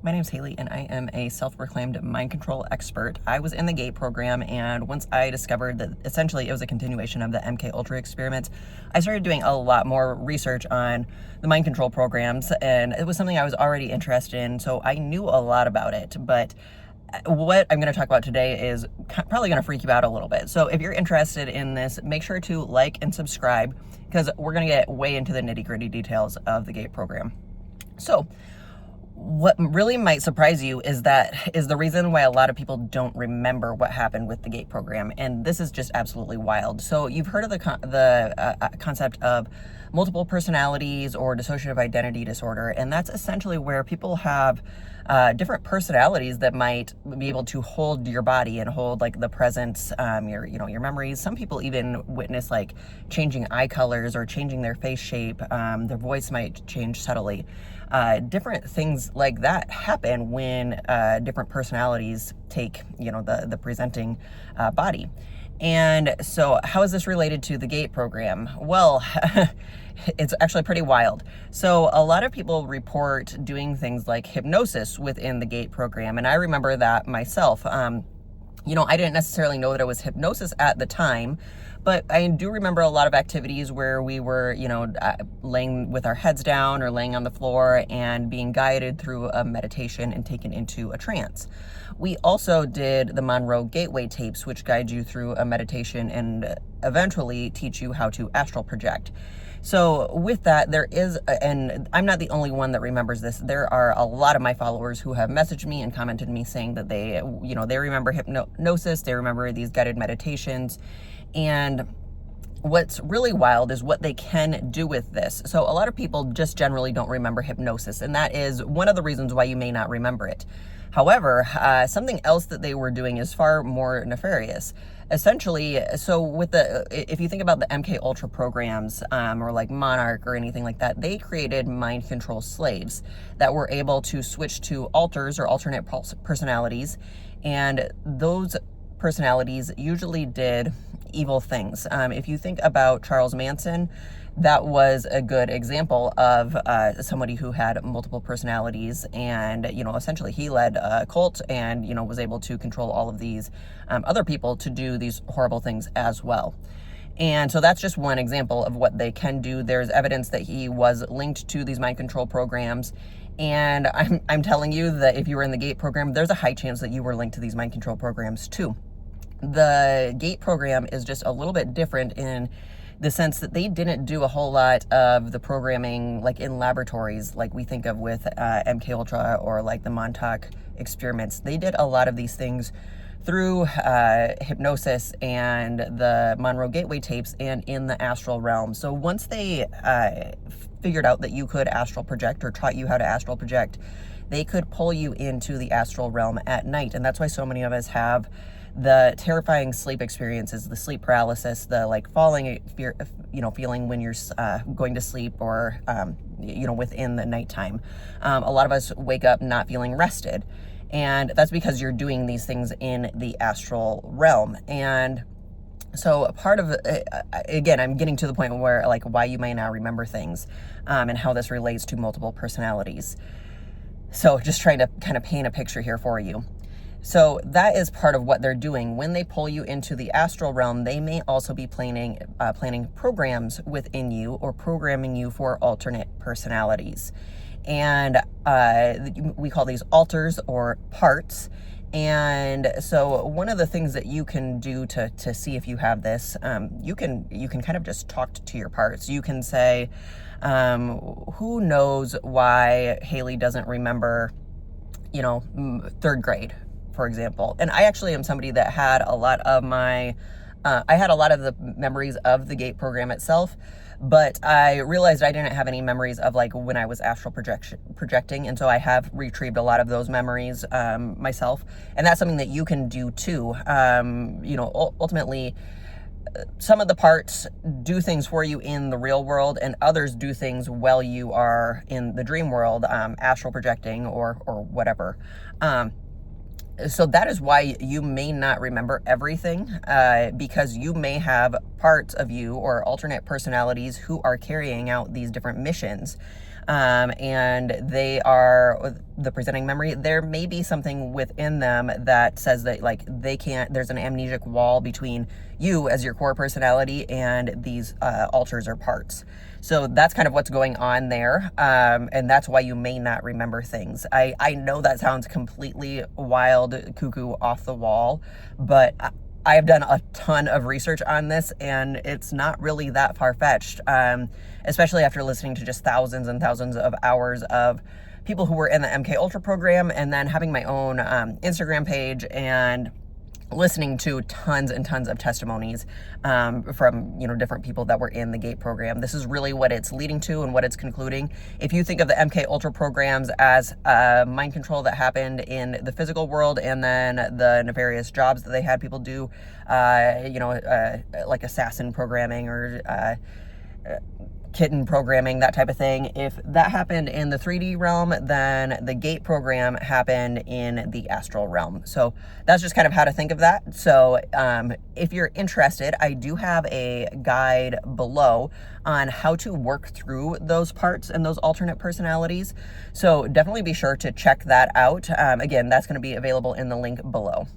My name's Haley, and I am a self-proclaimed mind control expert. I was in the GATE program, and once I discovered that essentially it was a continuation of the MK Ultra experiments, I started doing a lot more research on the mind control programs, and it was something I was already interested in, so I knew a lot about it. But what I'm going to talk about today is probably going to freak you out a little bit. So if you're interested in this, make sure to like and subscribe, because we're going to get way into the nitty-gritty details of the GATE program. So what really might surprise you is the reason why a lot of people don't remember what happened with the GATE program, and this is just absolutely wild. So you've heard of the concept of multiple personalities or dissociative identity disorder, and that's essentially where people have different personalities that might be able to hold your body and hold like the presence, your memories. Some people even witness like changing eye colors or changing their face shape. Their voice might change subtly. Different things like that happen when different personalities take, the presenting body. And so how is this related to the GATE program? Well, it's actually pretty wild. So a lot of people report doing things like hypnosis within the GATE program. And I remember that myself. I didn't necessarily know that it was hypnosis at the time, but I do remember a lot of activities where we were, laying with our heads down or laying on the floor and being guided through a meditation and taken into a trance. We also did the Monroe Gateway tapes, which guide you through a meditation and eventually teach you how to astral project. So with that, there is, and I'm not the only one that remembers this, there are a lot of my followers who have messaged me and commented me saying that they remember hypnosis, they remember these guided meditations. And what's really wild is what they can do with this. So a lot of people just generally don't remember hypnosis, and that is one of the reasons why you may not remember it. However, something else that they were doing is far more nefarious. Essentially, so if you think about the MK Ultra programs, or like Monarch or anything like that, they created mind control slaves that were able to switch to alters or alternate personalities, and those personalities usually did evil things. If you think about Charles Manson, that was a good example of somebody who had multiple personalities, and essentially he led a cult and was able to control all of these other people to do these horrible things as well. And so that's just one example of what they can do. There's evidence that he was linked to these mind control programs. And I'm telling you that if you were in the GATE program, there's a high chance that you were linked to these mind control programs too. The GATE program is just a little bit different in the sense that they didn't do a whole lot of the programming like in laboratories like we think of with MK Ultra or like the Montauk experiments. They did a lot of these things through hypnosis and the Monroe Gateway tapes and in the astral realm. So once they figured out that you could astral project or taught you how to astral project, they could pull you into the astral realm at night. And that's why so many of us have the terrifying sleep experiences, the sleep paralysis, the like falling feeling when you're going to sleep or within the nighttime. A lot of us wake up not feeling rested, and that's because you're doing these things in the astral realm. And so part of again, I'm getting to the point where like why you may not remember things, and how this relates to multiple personalities. So just trying to kind of paint a picture here for you. So that is part of what they're doing. When they pull you into the astral realm, they may also be planning programs within you or programming you for alternate personalities. And we call these alters or parts. And so one of the things that you can do to see if you have this, you can kind of just talk to your parts. You can say, who knows why Haley doesn't remember, third grade, for example. And I actually am somebody that had a lot of the memories of the GATE program itself, but I realized I didn't have any memories of like when I was astral projecting. And so I have retrieved a lot of those memories myself. And that's something that you can do too. Ultimately, some of the parts do things for you in the real world, and others do things while you are in the dream world, astral projecting or whatever. So that is why you may not remember everything, because you may have parts of you or alternate personalities who are carrying out these different missions. and they are the presenting memory. There may be something within them that says that like they can't, there's an amnesic wall between you as your core personality and these alters or parts. So that's kind of what's going on there, and that's why you may not remember things. I know that sounds completely wild, cuckoo, off the wall, but I have done a ton of research on this, and it's not really that far-fetched, especially after listening to just thousands and thousands of hours of people who were in the MK Ultra program, and then having my own Instagram page and listening to tons and tons of testimonies from different people that were in the GATE program. This is really what it's leading to and what it's concluding. If you think of the MK Ultra programs as mind control that happened in the physical world, and then the nefarious jobs that they had people do, like assassin programming or kitten programming, that type of thing. If that happened in the 3D realm, then the GATE program happened in the astral realm. So that's just kind of how to think of that. So if you're interested, I do have a guide below on how to work through those parts and those alternate personalities. So definitely be sure to check that out. Again, that's going to be available in the link below.